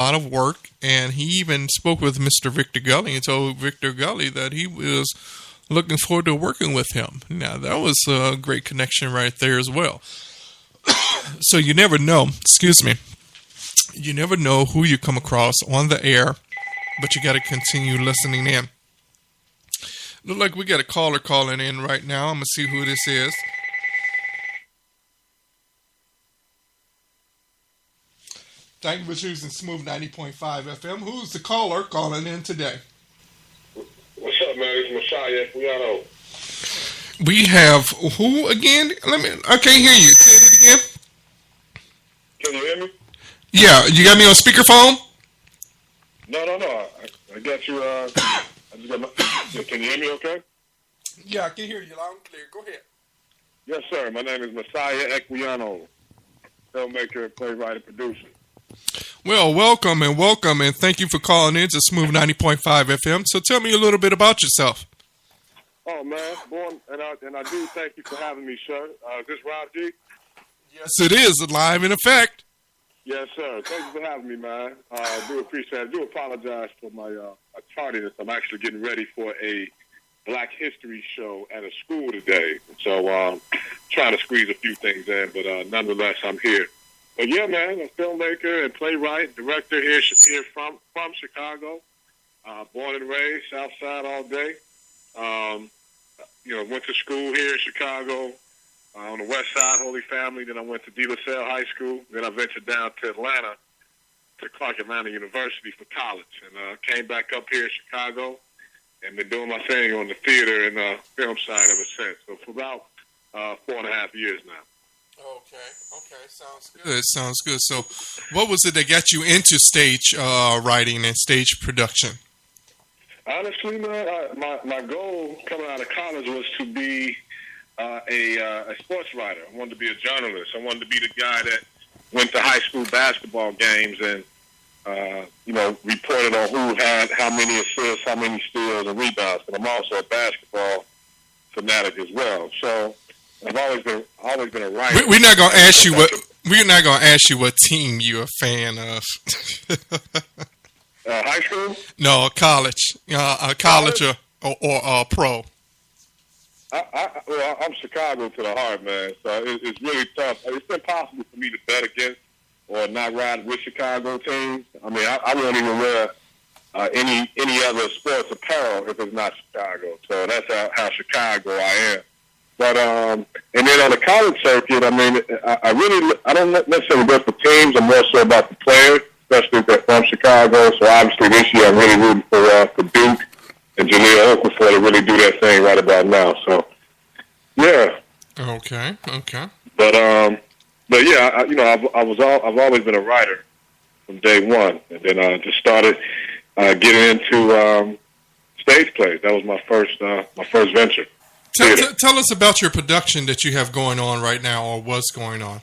lot of work, and he even spoke with Mr. Victor Gully and told Victor Gully that he was looking forward to working with him. Now, that was a great connection right there as well. So you never know, excuse me, you never know who you come across on the air, but you got to continue listening in. Look like we got a caller calling in right now. I'm going to see who this is. Thank you for choosing Smooth 90.5 FM. Who's the caller calling in today? What's up, man? It's Messiah Equiano. We have who again? I can't hear you. Say it again. Can you hear me? Yeah, you got me on speakerphone? No. I got you. I just got can you hear me okay? Yeah, I can hear you loud and clear. Go ahead. Yes, sir. My name is Messiah Equiano, filmmaker, playwright, and producer. Well, welcome, and thank you for calling in to Smooth 90.5 FM. So tell me a little bit about yourself. Oh, man. And I do thank you for having me, sir. Is this Rob G? Yes, it is. Live in effect. Yes, sir. Thank you for having me, man. I do appreciate it. I do apologize for my tardiness. I'm actually getting ready for a Black History show at a school today. So trying to squeeze a few things in, but nonetheless, I'm here. But yeah, man, a filmmaker and playwright, director here from Chicago. Born and raised, South Side all day. Went to school here in Chicago on the West Side, Holy Family. Then I went to De La Salle High School. Then I ventured down to Atlanta, to Clark Atlanta University for college, and came back up here in Chicago and been doing my thing on the theater and film side ever since. So for about 4.5 years now. Okay, sounds good. So what was it that got you into stage writing and stage production? Honestly, man, my goal coming out of college was to be a sports writer. I wanted to be a journalist. I wanted to be the guy that went to high school basketball games and reported on who had how many assists, how many steals, and rebounds. But I'm also a basketball fanatic as well. So I've always been a writer. We're not gonna ask you what team you're a fan of. High school? No, college. College or pro. I'm Chicago to the heart, man. So it's really tough. It's impossible for me to bet against or not ride with Chicago teams. I mean, I won't even wear any other sports apparel if it's not Chicago. So that's how Chicago I am. But and then on the college circuit, I mean, I don't necessarily go for teams. I'm more so about the players, especially if they're from Chicago. So obviously this year I'm really rooting for Duke and Jaleel Okafor to really do their thing right about now. So yeah. Okay. But yeah, I've always been a writer from day one, and then I just started getting into stage plays. That was my first venture. Tell us about your production that you have going on right now, or what's going on.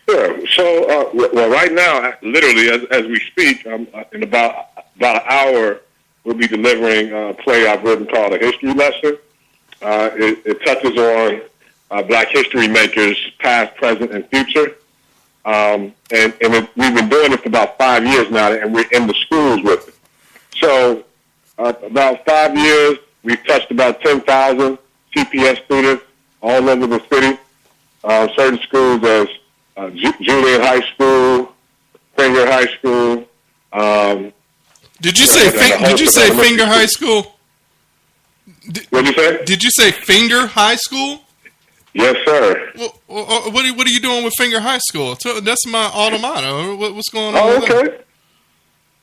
Sure. So, right now, literally, as we speak, in about an hour, we'll be delivering a play I've written called A History Lesson. It touches on Black history makers, past, present, and future. We've been doing it for about 5 years now, and we're in the schools with it. So, about 5 years, we've touched about 10,000 CPS students all over the city. Certain schools as Julian High School, Finger High School. Did you say Finger High School? What did you say? Did you say Finger High School? Yes, sir. Well, what are you doing with Finger High School? That's my alma mater. What's going on? Oh, okay.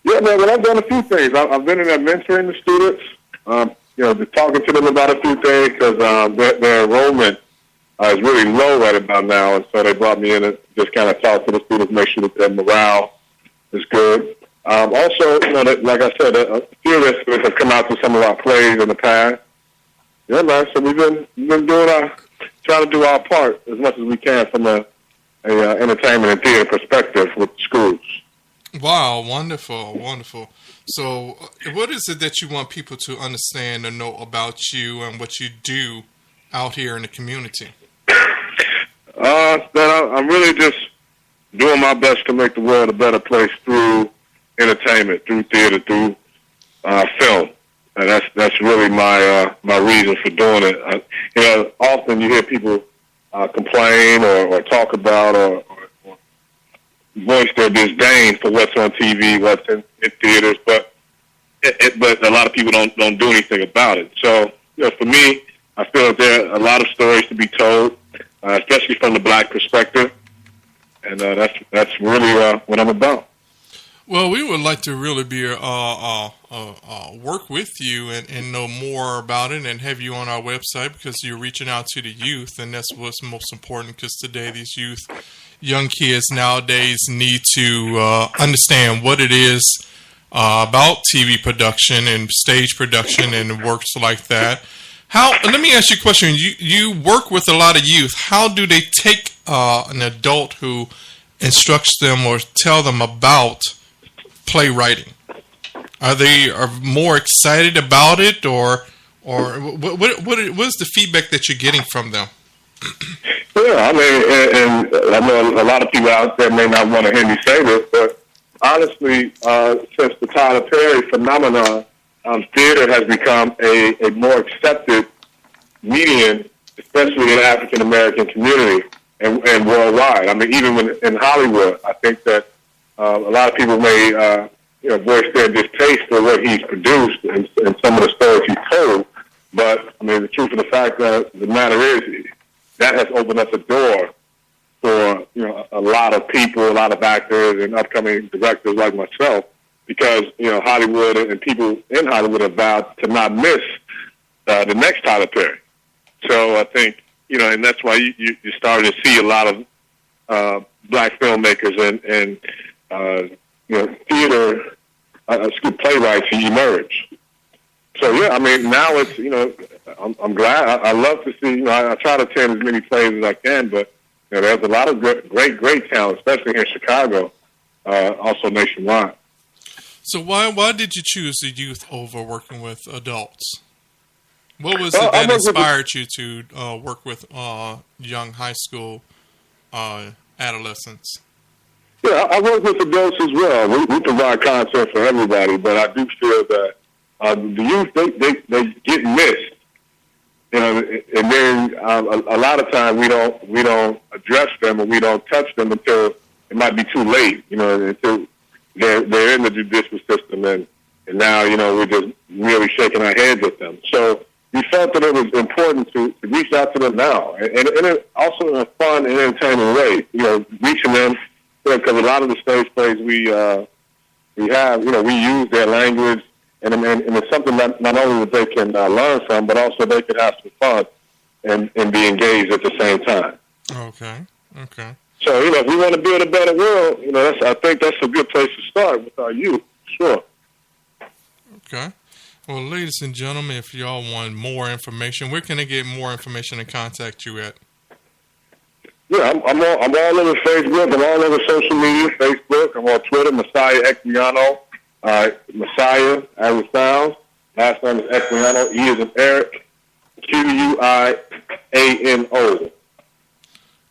Yeah, man. Well, I've done a few things. I've been in there mentoring the students. Talking to them about a few things because their enrollment is really low right about now, and so they brought me in and just kind of talk to the students, make sure that their morale is good. Also, like I said, a few of their students have come out to some of our plays in the past. Yeah, man. So we've been doing trying to do our part as much as we can from a entertainment and theater perspective with schools. Wow, wonderful. So, what is it that you want people to understand and know about you and what you do out here in the community? That I'm really just doing my best to make the world a better place through entertainment, through theater, through film. And that's really my reason for doing it. Often you hear people complain or talk about or voice their disdain for what's on TV, what's in theaters, but a lot of people don't do anything about it. So, for me, I feel that there are a lot of stories to be told, especially from the black perspective, and that's really what I'm about. Well, we would like to really be work with you and know more about it and have you on our website, because you're reaching out to the youth, and that's what's most important, because today these young kids nowadays need to understand what it is about TV production and stage production and works like that. Let me ask you a question. You work with a lot of youth. How do they take an adult who instructs them or tell them about playwriting? Are they more excited about it, or what is the feedback that you're getting from them? Yeah, I mean, and I know a lot of people out there may not want to hear me say this, but honestly, since the Tyler Perry phenomenon, theater has become a more accepted medium, especially in the African American community and worldwide. I mean, even in Hollywood, I think that a lot of people may voice their distaste for what he's produced and some of the stories he's told. But I mean, the truth of the fact that the matter is that has opened up a door for a lot of people, a lot of actors and upcoming directors like myself, because Hollywood and people in Hollywood are vowed to not miss the next Tyler Perry. So I think and that's why you're starting to see a lot of black filmmakers and theater playwrights emerge. So yeah, I mean, now it's I'm glad. I love to see. I try to attend as many plays as I can, but there's a lot of great talent, especially here in Chicago, also nationwide. So why did you choose the youth over working with adults? What was it that inspired you to work with young high school adolescents? Yeah, I work with adults as well. We provide content for everybody, but I do feel that the youth they get missed. And then a lot of times we don't address them or we don't touch them until it might be too late. Until they're in the judicial system, and now we're just really shaking our heads at them. So we felt that it was important to reach out to them now, and it also in a fun and entertaining way. Reaching them, because a lot of the stage plays we have, we use their language. And it's something that not only that they can learn from, but also they can have some fun and be engaged at the same time. Okay. So, if we want to build a better world, I think that's a good place to start with our youth. Sure. Okay. Well, ladies and gentlemen, if y'all want more information, where can they get more information and contact you at? Yeah, I'm all over Facebook. I'm all over social media, Facebook. I'm on Twitter, Messiah Equiano. Messiah, as it sounds. Last name is Equiano. E is in Eric. Quiano.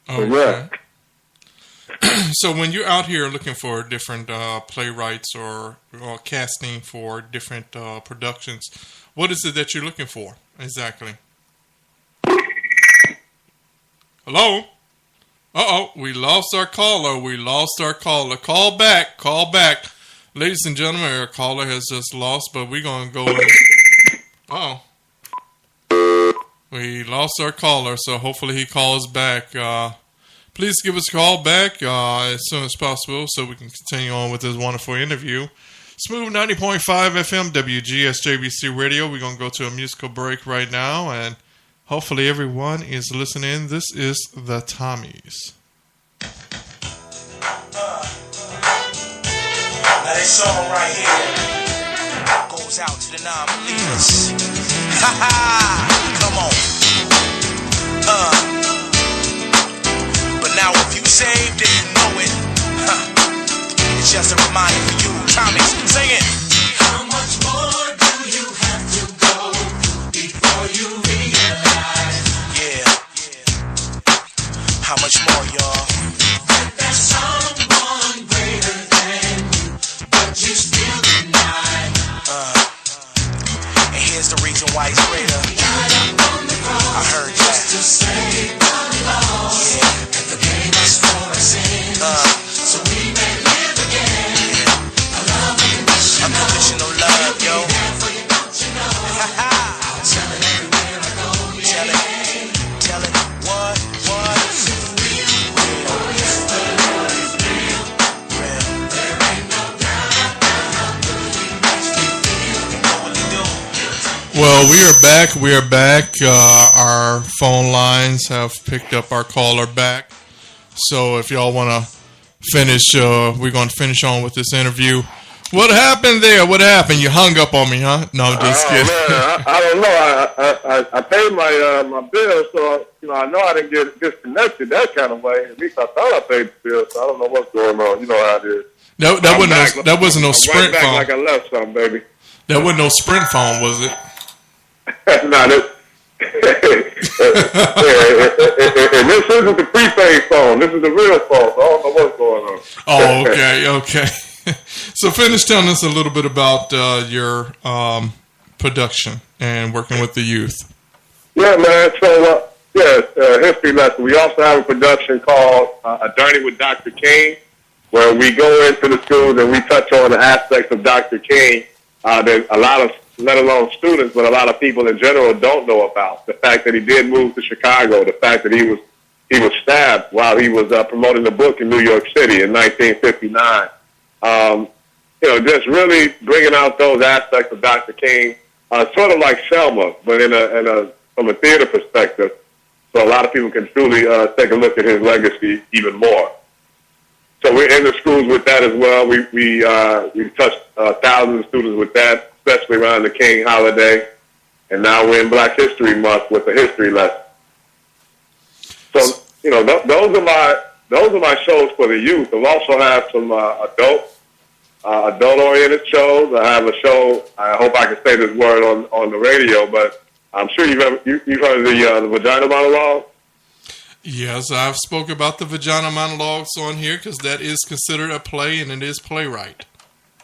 Okay. So when you're out here looking for different playwrights or casting for different productions, what is it that you're looking for exactly? Hello? Uh-oh, we lost our caller. Call back. Ladies and gentlemen, our caller has just lost, but we're going to go in. Uh-oh. We lost our caller, so hopefully he calls back. Please give us a call back as soon as possible so we can continue on with this wonderful interview. Smooth 90.5 FM, WGSJBC Radio. We're going to go to a musical break right now, and hopefully everyone is listening. This is the Tommies. Now this song right here goes out to the non-believers. Ha ha! Come on. But now if you saved and you know it, it's just a reminder for you. Thomas, sing it. How much more do you have to go before you realize? Yeah. How much more, y'all? That there's someone greater than you, but you reason why he's greater. I heard that. So we may live again. Unconditional love, yo. Tell it, what? Well, we are back. We are back. Our phone lines have picked up our caller back. So if y'all want to finish, we're going to finish on with this interview. What happened there? What happened? You hung up on me, huh? No, I'm just kidding. Man, I don't know. I paid my bill, so I know I didn't get disconnected that kind of way. At least I thought I paid the bill, so I don't know what's going on. You know how it is. That wasn't no Sprint back phone. like I left something, baby. That wasn't no Sprint phone, was it? No, this. And this isn't the prepaid phone. This is the real phone. So I don't know what's going on. Oh, okay. So finish telling us a little bit about your production and working with the youth. Yeah, man. So, history lesson. We also have a production called A Journey with Dr. King, where we go into the schools and we touch on the aspects of Dr. King that a lot of, let alone students, but a lot of people in general don't know about. The fact that he did move to Chicago, the fact that he was stabbed while he was promoting the book in New York City in 1959. Just really bringing out those aspects of Dr. King, sort of like Selma, but from a theater perspective, so a lot of people can truly take a look at his legacy even more. So we're in the schools with that as well. We touched thousands of students with that, especially around the King holiday, and now we're in Black History Month with a history lesson. So those are my shows for the youth. I also have some adult-oriented shows. I have a show. I hope I can say this word on the radio, but I'm sure you've heard of the Vagina Monologue. Yes, I've spoke about the Vagina Monologues on here because that is considered a play and it is Playwright.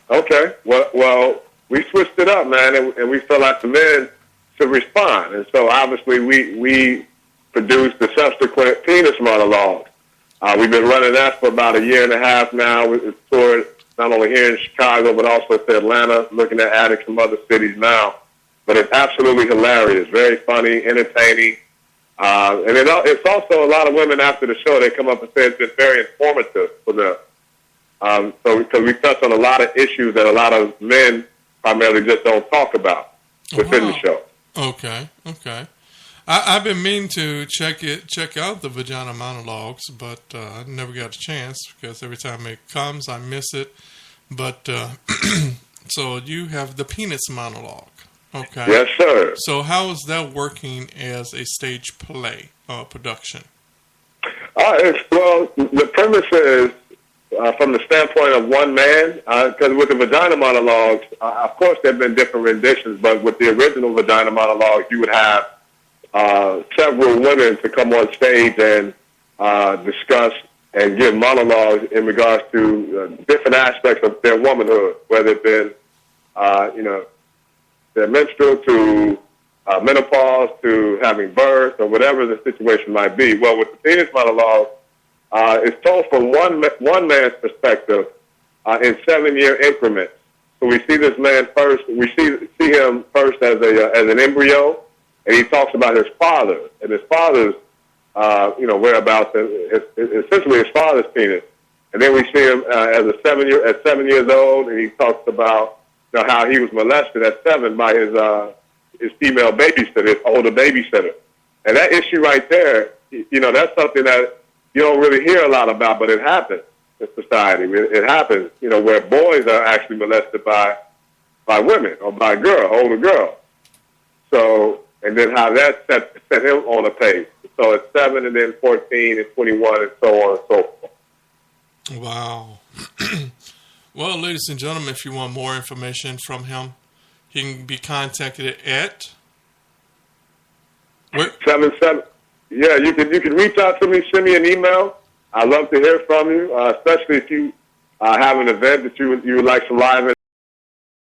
Okay. Well, we switched it up, man, and we felt like the men should respond. And so obviously we produced the subsequent penis monologue. We've been running that for about a year and a half now. It's toured not only here in Chicago, but also to Atlanta, looking at adding some other cities now. But it's absolutely hilarious, very funny, entertaining. And it's also a lot of women after the show, they come up and say it's been very informative for them. Because we touch on a lot of issues that a lot of men primarily just don't talk about within the show. Okay. I've been meaning to check out the Vagina Monologues, but I never got a chance because every time it comes, I miss it. But so you have the penis monologue. Okay. Yes, sir. So how is that working as a stage play production? Well, the premise is from the standpoint of one man, because with the Vagina Monologues, of course there have been different renditions, but with the original Vagina Monologue, you would have several women to come on stage and discuss and give monologues in regards to different aspects of their womanhood, whether it been, their menstrual to menopause to having birth or whatever the situation might be. Well, with the penis monologue, it's told from one man's perspective in 7-year increments. So we see this man first. We see him first as an embryo, and he talks about his father and his father's whereabouts, essentially his father's penis. And then we see him at 7 years old, and he talks about how he was molested at 7 by his female babysitter, his older babysitter. And that issue right there, that's something that you don't really hear a lot about, but it happens in society. It happens, where boys are actually molested by women or by older girls. So, and then how that set him on a pace. So it's 7 and then 14 and 21 and so on and so forth. Wow. Well, ladies and gentlemen, if you want more information from him, he can be contacted at 77. Yeah, you can reach out to me, send me an email. I'd love to hear from you, especially if you have an event that you would like some live